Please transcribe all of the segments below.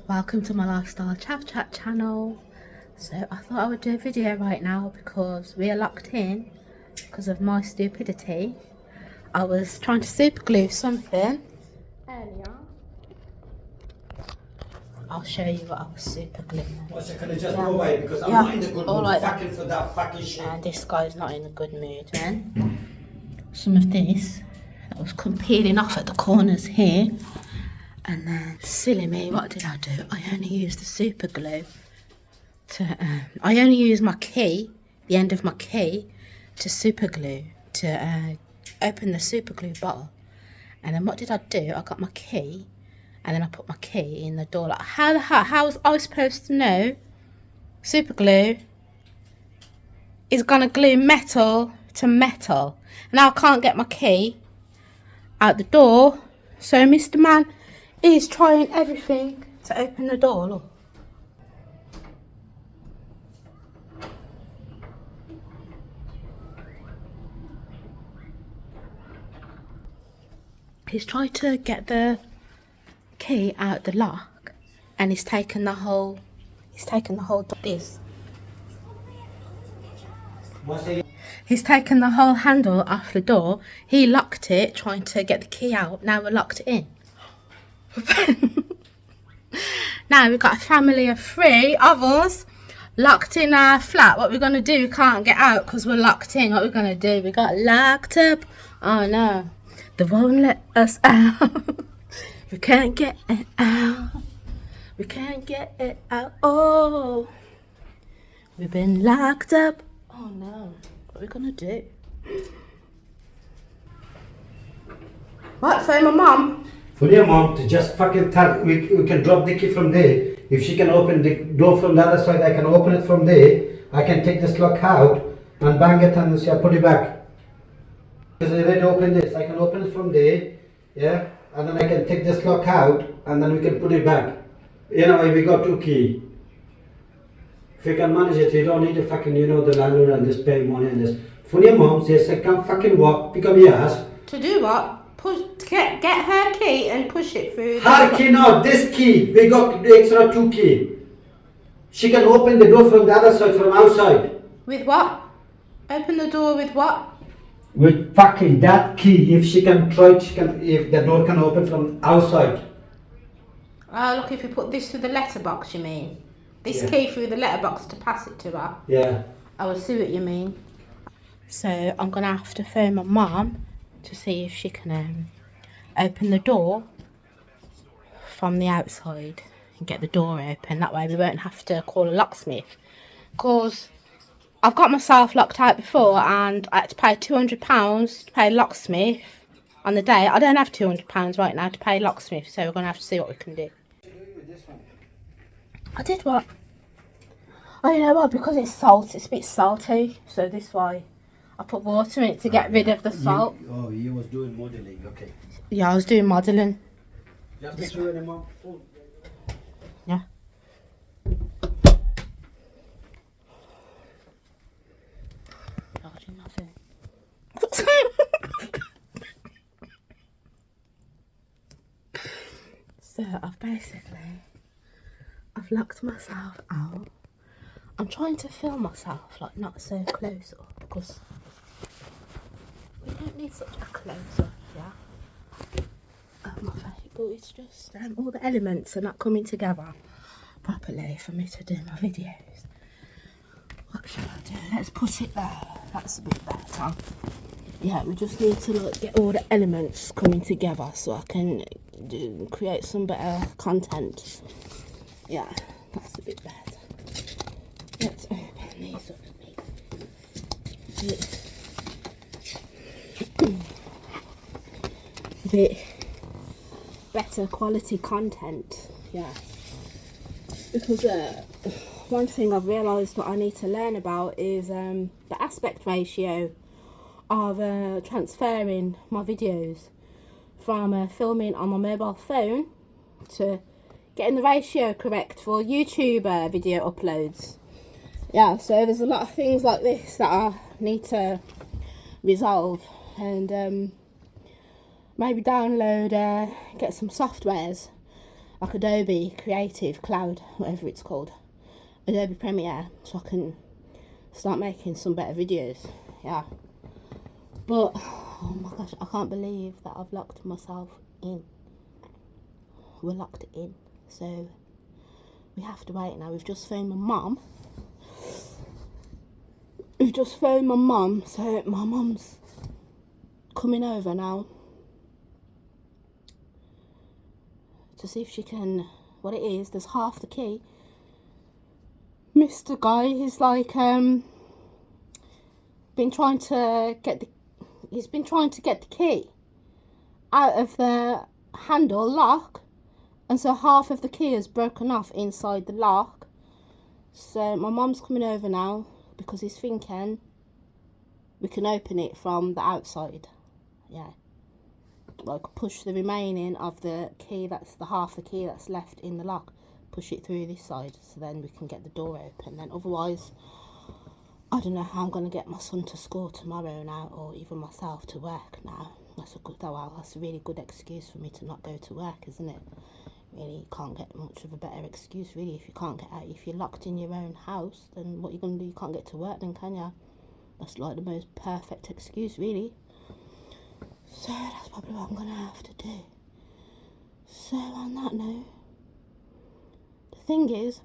Welcome to my lifestyle chat channel. So I thought I would do a video right now because we are locked in because of my stupidity. I was trying to super glue something earlier. I'll show you what I was super gluing. Can I just go away because I'm not in the good mood fucking for that fucking shit. And this guy's not in a good mood, man. Some of this that was peeling off at the corners here. And then, silly me, what did I do? I only used the super glue to, I only used my key, the end of my key, to super glue, to open the super glue bottle. And then what did I do? I got my key, and then I put my key in the door. Like, how was I supposed to know super glue is gonna glue metal to metal? Now I can't get my key out the door, so Mr. Man is trying everything to open the door. Look. He's tried to get the key out the lock, and he's taken the whole this. He's taken the whole handle off the door. He locked it, trying to get the key out. Now we're locked in. Now we've got a family of 3 of us locked in our flat. What we're going to do, we can't get out because we're locked in. What we're going to do, we got locked up. Oh no, they won't let us out. We can't get it out. We can't get it out. Oh, we've been locked up. Oh no, what are we going to do? What, phone my mum? For your mom to just fucking tell, we can drop the key from there. If she can open the door from the other side, I can open it from there. I can take this lock out and bang it and say, put it back. Because I already opened this, I can open it from there, yeah, and then I can take this lock out and then we can put it back. Anyway, we got 2 keys. If you can manage it, you don't need to fucking, the landlord and this pay money and this. For your mom, says, I can't fucking walk, pick up your ass. To do what? Get her key and push it through. Her key, not this key. We got the extra 2 key. She can open the door from the other side, from outside. With what? Open the door with what? With fucking that key. If she can try, if the door can open from outside. Oh, look, if you put this through the letterbox, you mean? This key through the letterbox to pass it to her? Yeah. I will see what you mean. So I'm going to have to phone my mum to see if she can open the door from the outside and get the door open. That way we won't have to call a locksmith. Because I've got myself locked out before and I had to pay £200 to pay a locksmith on the day. I don't have £200 right now to pay a locksmith, so we're going to have to see what we can do. I did what? Oh, you know what? Because it's salt, it's a bit salty, so this way I put water in it to get rid of the salt. You was doing modeling, okay. Yeah, I was doing modelling. Just be sure anymore. Yeah. Dodging nothing. So I've locked myself out. I'm trying to film myself like not so close up because we don't need such a close up, yeah. Of my face, but it's just all the elements are not coming together properly for me to do my videos. What shall I do? Let's put it there. That's a bit better. Yeah, we just need to get all the elements coming together so I can create some better content. Yeah, that's a bit better. Let's open these up a bit better quality content, yeah. Because one thing I've realised what I need to learn about is the aspect ratio of transferring my videos from filming on my mobile phone to getting the ratio correct for YouTube video uploads. Yeah, so there's a lot of things like this that I need to resolve and maybe download, get some softwares like Adobe Creative Cloud, whatever it's called, Adobe Premiere, so I can start making some better videos. Yeah, but oh my gosh, I can't believe that I've locked myself in. We're locked in, so we have to wait now. We've just phoned my mum. So my mum's coming over now to see if she can, what it is, there's half the key. Mr. Guy, he's like, been trying to get the key out of the handle lock, and so half of the key is broken off inside the lock. So my mum's coming over now because he's thinking we can open it from the outside. Yeah, like push the remaining of the key, that's the half the key that's left in the lock, push it through this side, so then we can get the door open. Then otherwise, I don't know how I'm going to get my son to school tomorrow now, or even myself to work now. That's a really good excuse for me to not go to work, isn't it? Really, you can't get much of a better excuse, really, if you can't get out. If you're locked in your own house, then what are you going to do? You can't get to work then, can you? That's like the most perfect excuse, really. So that's probably what I'm going to have to do. So on that note, the thing is,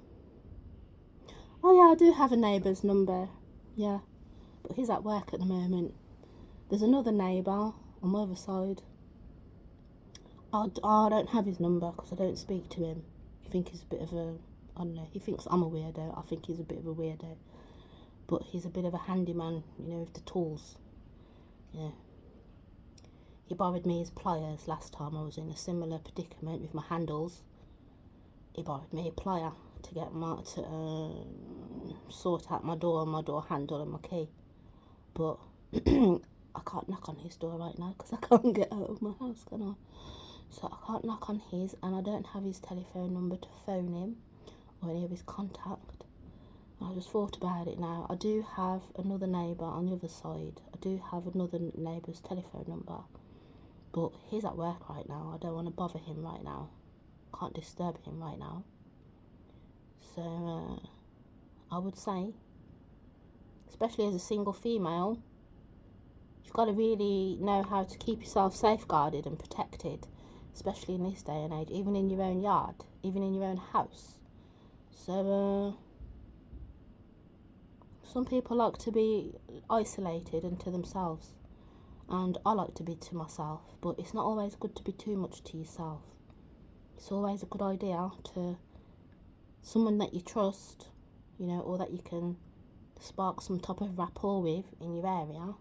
oh yeah, I do have a neighbour's number. Yeah, but he's at work at the moment. There's another neighbour on the other side. I don't have his number because I don't speak to him. I think he's a bit of a, I don't know, he thinks I'm a weirdo. I think he's a bit of a weirdo. But he's a bit of a handyman, you know, with the tools. Yeah. He borrowed me his pliers last time I was in a similar predicament with my handles. He borrowed me a plier to get sort out my door handle and my key. But I can't knock on his door right now because I can't get out of my house, can I? So I can't knock on his, and I don't have his telephone number to phone him or any of his contact. I just thought about it now. I do have another neighbour on the other side. I do have another neighbour's telephone number, but he's at work right now. I don't want to bother him right now. Can't disturb him right now. So I would say, especially as a single female, you've got to really know how to keep yourself safeguarded and protected, especially in this day and age, even in your own yard, even in your own house. So some people like to be isolated and to themselves, and I like to be to myself, but it's not always good to be too much to yourself. It's always a good idea to someone that you trust, you know, or that you can spark some type of rapport with in your area.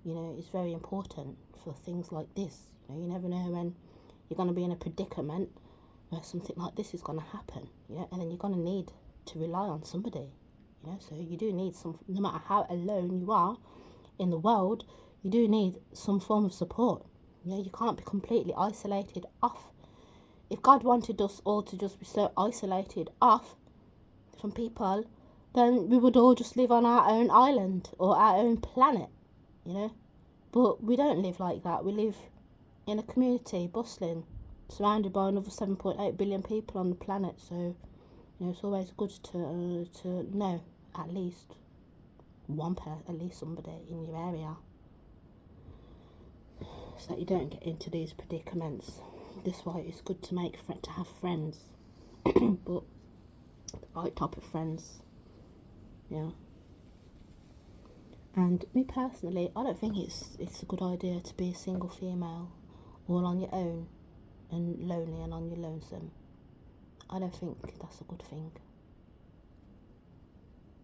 You know, it's very important for things like this. You know, you never know when you're going to be in a predicament where something like this is going to happen, you know, and then you're going to need to rely on somebody, you know, so you do need some, no matter how alone you are in the world, you do need some form of support. You know, you can't be completely isolated off. If God wanted us all to just be so isolated off from people, then we would all just live on our own island or our own planet, you know. But we don't live like that. We live in a community, bustling, surrounded by another 7.8 billion people on the planet. So, you know, it's always good to know at least at least somebody in your area, so that you don't get into these predicaments. This is why it's good to have friends, but the right type of friends. Yeah. And me personally, I don't think it's a good idea to be a single female, all on your own, and lonely and on your lonesome. I don't think that's a good thing.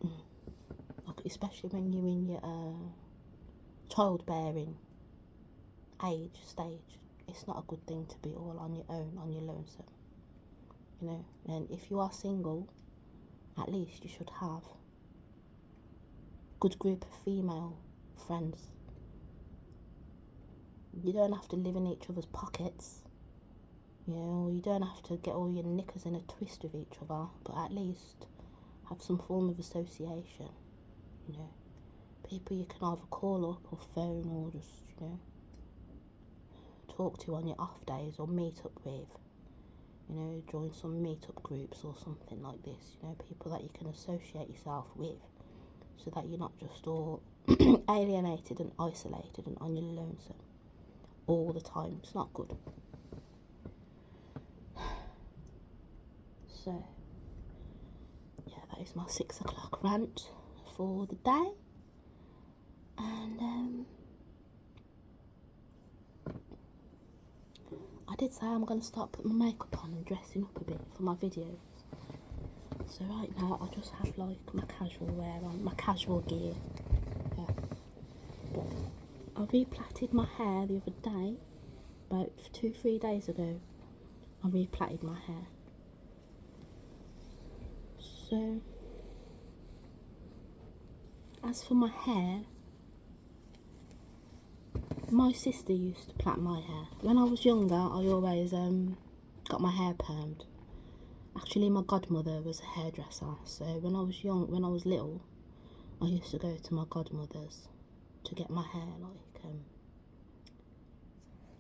Like, especially when you're in your childbearing stage. It's not a good thing to be all on your own, on your lonesome. You know, and if you are single, at least you should have good group of female friends. You don't have to live in each other's pockets, you know, you don't have to get all your knickers in a twist with each other, but at least have some form of association, you know, people you can either call up or phone or just, you know, talk to on your off days or meet up with, you know, join some meetup groups or something like this, you know, people that you can associate yourself with, so that you're not just all alienated and isolated and on your lonesome all the time. It's not good. So, yeah, that is my 6 o'clock rant for the day. And I did say I'm going to start putting my makeup on and dressing up a bit for my videos. So right now I just have like my casual wear on, my casual gear. Yeah. But I replaited my hair the other day, about 2-3 days ago. I replaited my hair. So, as for my hair, my sister used to plait my hair. When I was younger, I always got my hair permed. Actually, my godmother was a hairdresser, so when I was little, I used to go to my godmother's to get my hair like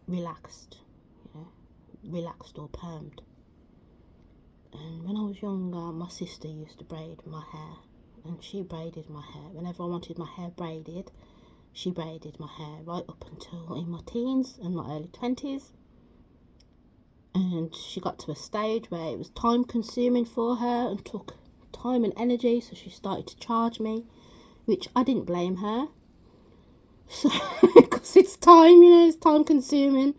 relaxed, you know, relaxed or permed. And when I was younger, my sister used to braid my hair, and she braided my hair. Whenever I wanted my hair braided, she braided my hair right up until in my teens and my early 20s. And she got to a stage where it was time consuming for her and took time and energy, so she started to charge me, which I didn't blame her. So, because it's time, you know, it's time consuming,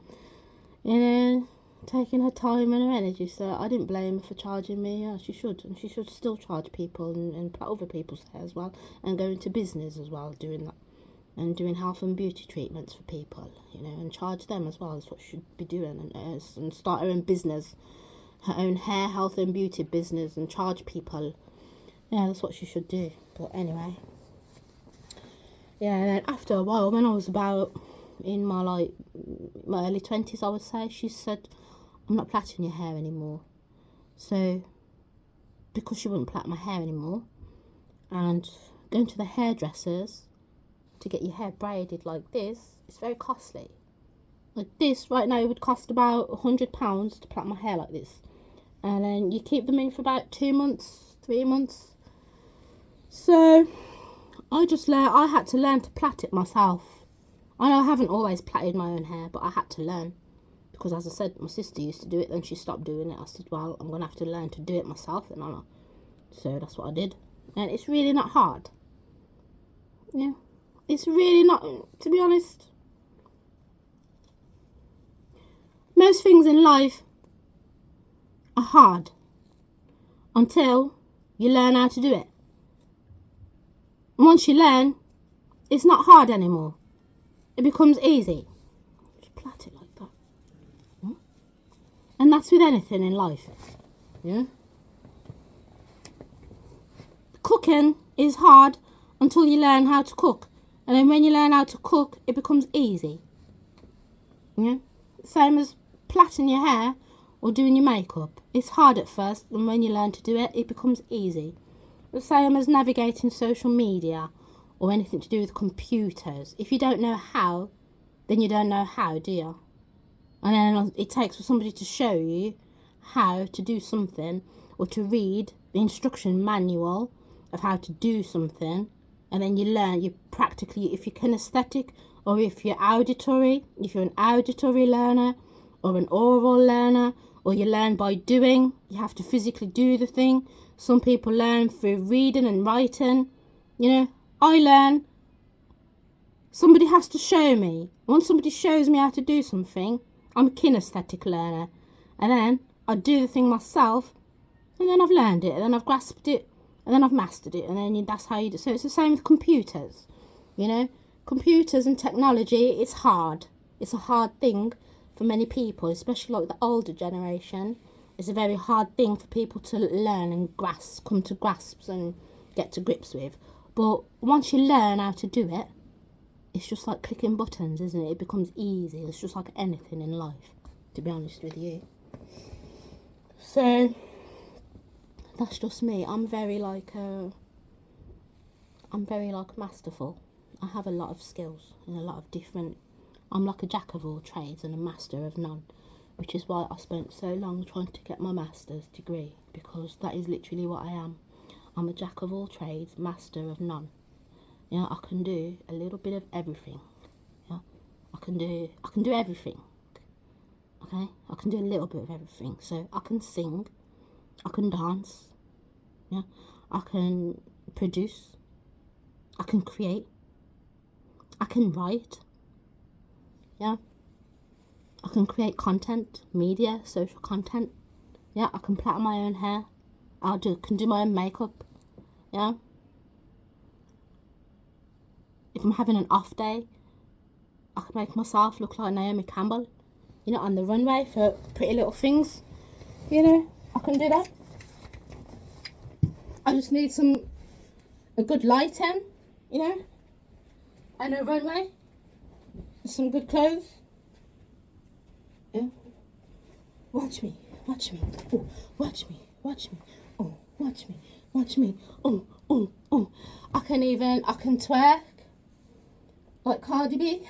you know, taking her time and her energy. So I didn't blame her for charging me. Yeah, she should, and she should still charge people and plait other people's hair as well, and go into business as well doing that, and doing health and beauty treatments for people, you know, and charge them as well. That's what she should be doing, and start her own business, her own hair, health and beauty business, and charge people. Yeah, that's what she should do. But anyway, yeah, and then after a while, when I was about in my early 20s, I would say, she said, I'm not plaiting your hair anymore. So, because she wouldn't plait my hair anymore, and going to the hairdressers to get your hair braided like this, it's very costly. Like this right now would cost about £100 to plait my hair like this, and then you keep them in for about 2 months, 3 months. So I had to learn to plait it myself. I know I haven't always plaited my own hair, but I had to learn, because as I said, my sister used to do it, then she stopped doing it. I said, well, I'm gonna have to learn to do it myself, and I know. So that's what I did, and it's really not hard. Yeah, it's really not, to be honest. Most things in life are hard until you learn how to do it. And once you learn, it's not hard anymore. It becomes easy. Just plait it like that. Yeah? And that's with anything in life. Yeah. Cooking is hard until you learn how to cook. And then when you learn how to cook, it becomes easy. Yeah. Same as plaiting your hair or doing your makeup. It's hard at first, and when you learn to do it, it becomes easy. The same as navigating social media or anything to do with computers. If you don't know how, then you don't know how, do you? And then it takes for somebody to show you how to do something, or to read the instruction manual of how to do something, and then you learn. You practically, if you're kinesthetic or if you're auditory, if you're an auditory learner or an oral learner, or you learn by doing, you have to physically do the thing. Some people learn through reading and writing. You know, I learn. Somebody has to show me. Once somebody shows me how to do something, I'm a kinesthetic learner. And then I do the thing myself, and then I've learned it, and then I've grasped it, and then I've mastered it, and then that's how you do. So it's the same with computers. You know, computers and technology, it's hard. It's a hard thing for many people, especially like the older generation. It's a very hard thing for people to learn and come to grasps and get to grips with. But once you learn how to do it, it's just like clicking buttons, isn't it? It becomes easy. It's just like anything in life, to be honest with you. So that's just me. I'm very masterful. I have a lot of skills and a lot of different. I'm like a jack of all trades and a master of none. which is why I spent so long trying to get my master's degree, because that is literally what I am. I'm a jack of all trades, master of none. Yeah, I can do a little bit of everything. Yeah, I can do everything. Okay, I can do a little bit of everything. So I can sing, I can dance, yeah, I can produce, I can create, I can write, yeah, I can create content, media, social content, yeah, I can plait my own hair, can do my own makeup, yeah. If I'm having an off day, I can make myself look like Naomi Campbell, you know, on the runway for Pretty Little Things, you know, I can do that. I just need a good lighting, you know, and a runway, some good clothes. Yeah. Watch me, oh, watch me, oh, watch me, oh, oh, oh. I can twerk like Cardi B.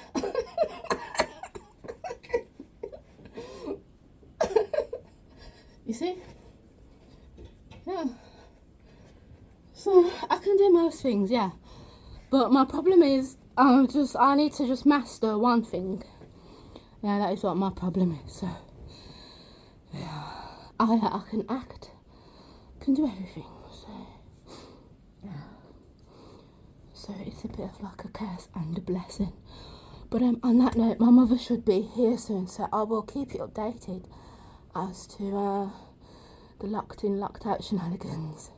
You see? Yeah. So I can do most things, yeah. But my problem is, I need to just master one thing. Yeah, that is what my problem is. So, yeah, I can act, can do everything. So, yeah. So it's a bit of like a curse and a blessing. But on that note, my mother should be here soon, so I will keep you updated as to the locked in, locked out shenanigans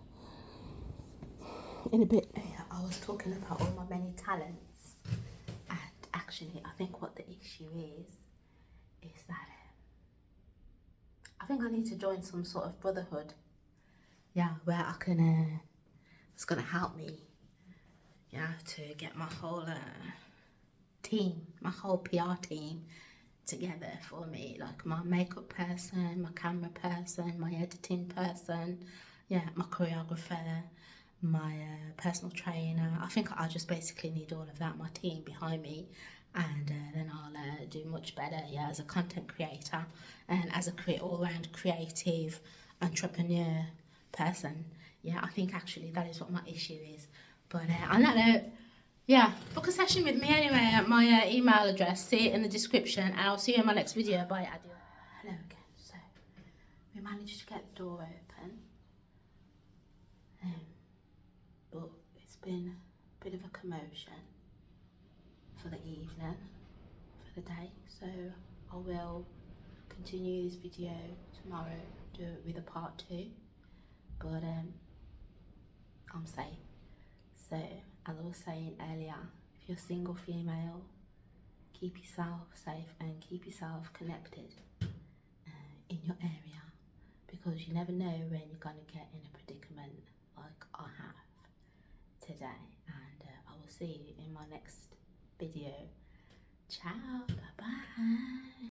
in a bit. Yeah, I was talking about all my many talents, and actually, I think what the issue is that I think I need to join some sort of brotherhood. Yeah, where I can. It's gonna help me. Yeah, to get my whole team, my whole PR team together for me, like my makeup person, my camera person, my editing person, yeah, my choreographer, my personal trainer. I think I just basically need all of that, my team behind me, and then I'll do much better, yeah, as a content creator and as a all-round creative entrepreneur person. Yeah, I think actually that is what my issue is. But on that note, yeah, book a session with me anyway at my email address. See it in the description, and I'll see you in my next video. Bye, adieu. Hello again. So, we managed to get the door open, but it's been a bit of a commotion for the evening, for the day. So, I will continue this video tomorrow, do it with a part 2, but I'm safe. So, as I was saying earlier, if you're single female, keep yourself safe and keep yourself connected in your area, because you never know when you're going to get in a predicament like I have today. And I will see you in my next video. Ciao, bye bye.